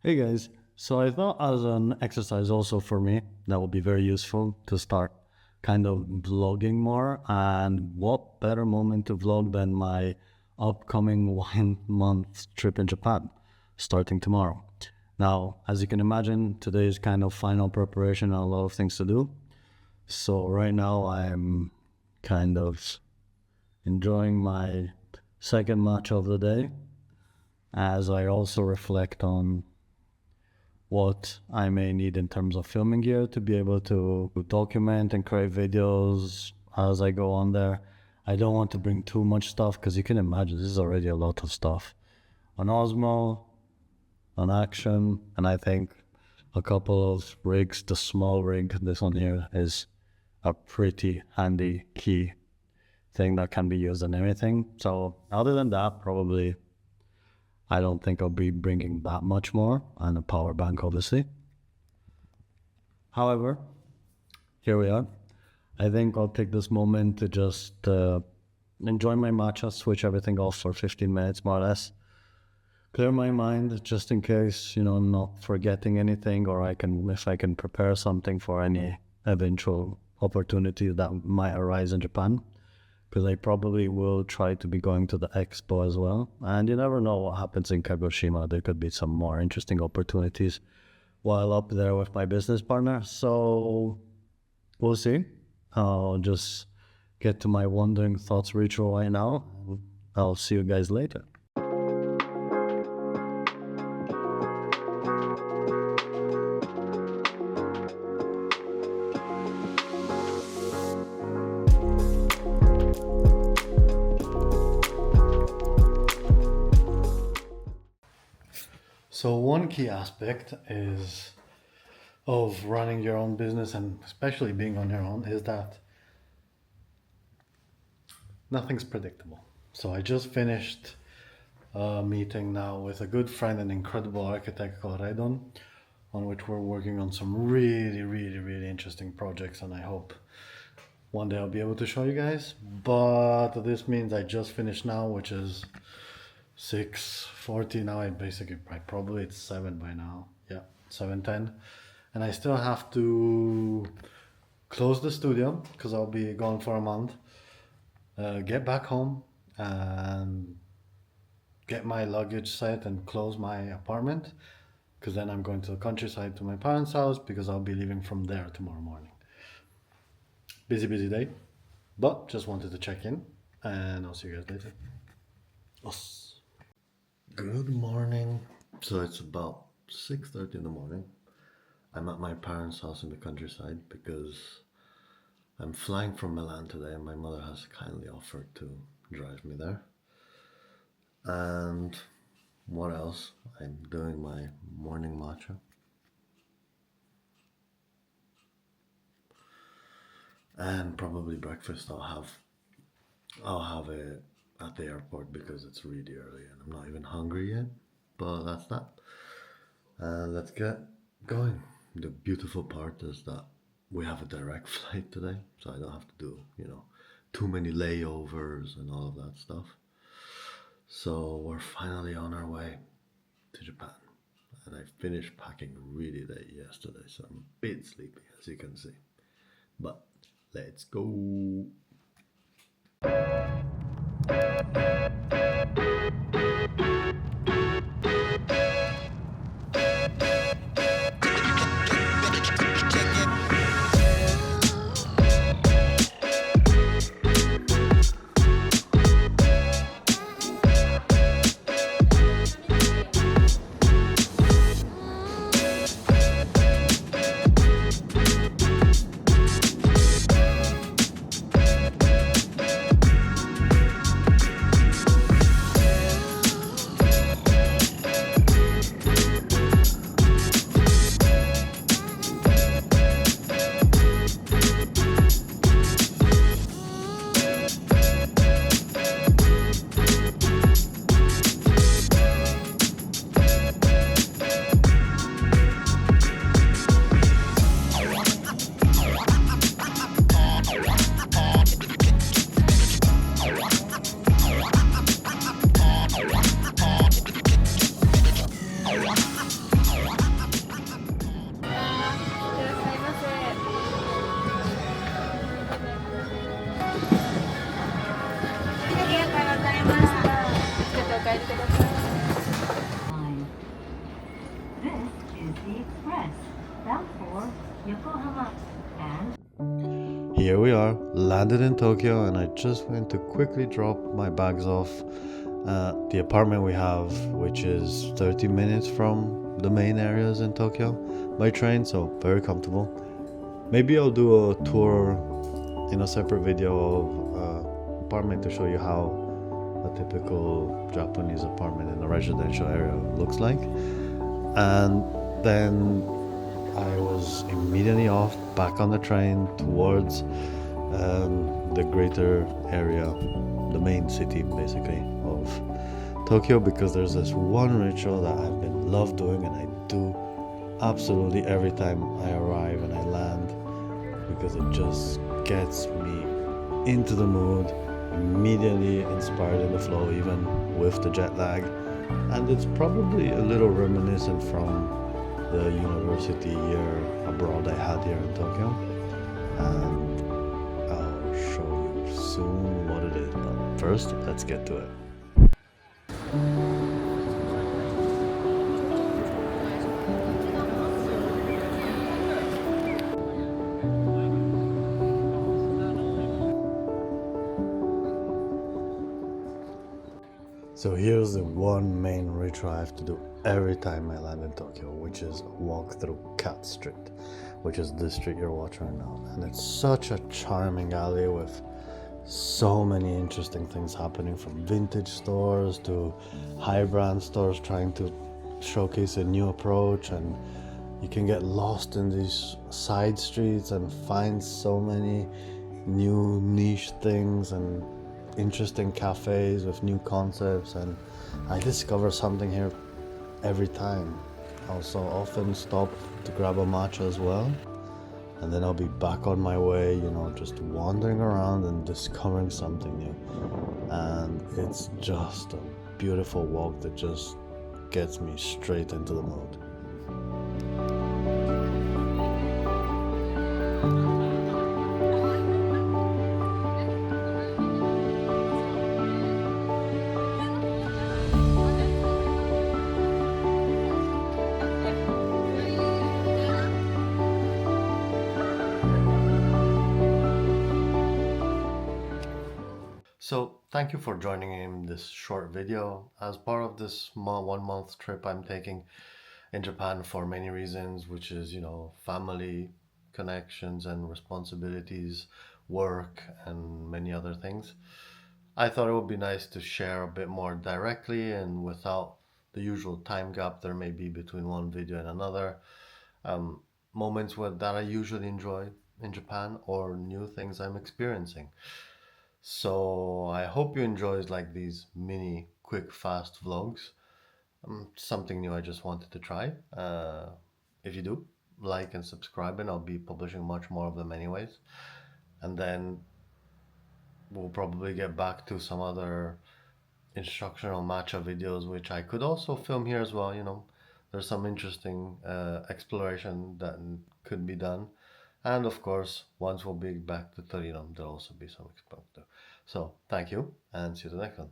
Hey guys, so I thought as an exercise also for me, that would be very useful to start kind of vlogging more. And what better moment to vlog than my upcoming 1 month trip in Japan, starting tomorrow. Now, as you can imagine, today is kind of final preparation and a lot of things to do. So right now I'm kind of enjoying my second match of the day as I also reflect on what I may need in terms of filming gear to be able to document and create videos as I go on there. I don't want to bring too much stuff because you can imagine this is already a lot of stuff. An Osmo, an Action, and I think a couple of rigs. The small rig, this one here, is a pretty handy key thing that can be used in anything. So other than that, probably I don't think I'll be bringing that much more, and a power bank obviously. However, here we are. I think I'll take this moment to just enjoy my matcha, switch everything off for 15 minutes more or less. Clear my mind just in case, I'm not forgetting anything, or if I can prepare something for any eventual opportunity that might arise in Japan. Because I probably will try to be going to the expo as well. And you never know what happens in Kagoshima. There could be some more interesting opportunities while up there with my business partner. So we'll see. I'll just get to my wandering thoughts ritual right now. I'll see you guys later. So one key aspect of running your own business, and especially being on your own, is that nothing's predictable. So I just finished a meeting now with a good friend, an incredible architect called Redon, on which we're working on some really interesting projects, and I hope one day I'll be able to show you guys. But this means I just finished now, which is 6:40 now. Probably it's 7 by now. Yeah, 7:10, and I still have to close the studio because I'll be gone for a month. Get back home and get my luggage set and close my apartment, because then I'm going to the countryside to my parents' house because I'll be leaving from there tomorrow morning. Busy day, but just wanted to check in, and I'll see you guys later. Good morning. So it's about 6:30 in the morning. I'm at my parents' house in the countryside because I'm flying from Milan today, and my mother has kindly offered to drive me there. And what else? I'm doing my morning matcha. And probably breakfast I'll have it at the airport because it's really early and I'm not even hungry yet. But that's that. Let's get going. The beautiful part is that we have a direct flight today, so I don't have to do, too many layovers and all of that stuff. So we're finally on our way to Japan. And I finished packing really late yesterday, so I'm a bit sleepy, as you can see. But let's go. Here we are, landed in Tokyo, and I just went to quickly drop my bags off at the apartment we have, which is 30 minutes from the main areas in Tokyo by train, so very comfortable. Maybe I'll do a tour in a separate video of apartment to show you how a typical Japanese apartment in a residential area looks like. And then I was immediately off back on the train towards the greater area, the main city basically of Tokyo, because there's this one ritual that I've been love doing and I do absolutely every time I arrive and I land, because it just gets me into the mood, immediately inspired in the flow even with the jet lag. And it's probably a little reminiscent from the university year abroad I had here in Tokyo, and I'll show you soon what it is. But first, let's get to it. So here's the one main ritual I have to do every time I land in Tokyo, which is walk through Cat Street, which is this street you're watching right now. And it's such a charming alley with so many interesting things happening, from vintage stores to high brand stores trying to showcase a new approach, and you can get lost in these side streets and find so many new niche things and interesting cafes with new concepts, and I discover something here every time. Also often stop to grab a matcha as well, and then I'll be back on my way, just wandering around and discovering something new. And it's just a beautiful walk that just gets me straight into the mood. So thank you for joining in this short video as part of this 1 month trip I'm taking in Japan for many reasons, which is, family connections and responsibilities, work, and many other things. I thought it would be nice to share a bit more directly and without the usual time gap there may be between one video and another. Um, Moments that I usually enjoy in Japan or new things I'm experiencing. So I hope you enjoyed like these mini quick fast vlogs. Something new I just wanted to try. If you do, like and subscribe, and I'll be publishing much more of them anyways. And then we'll probably get back to some other instructional matcha videos, which I could also film here as well. There's some interesting exploration that could be done. And of course, once we'll be back to Torino, there'll also be some exposure. So thank you, and see you the next one.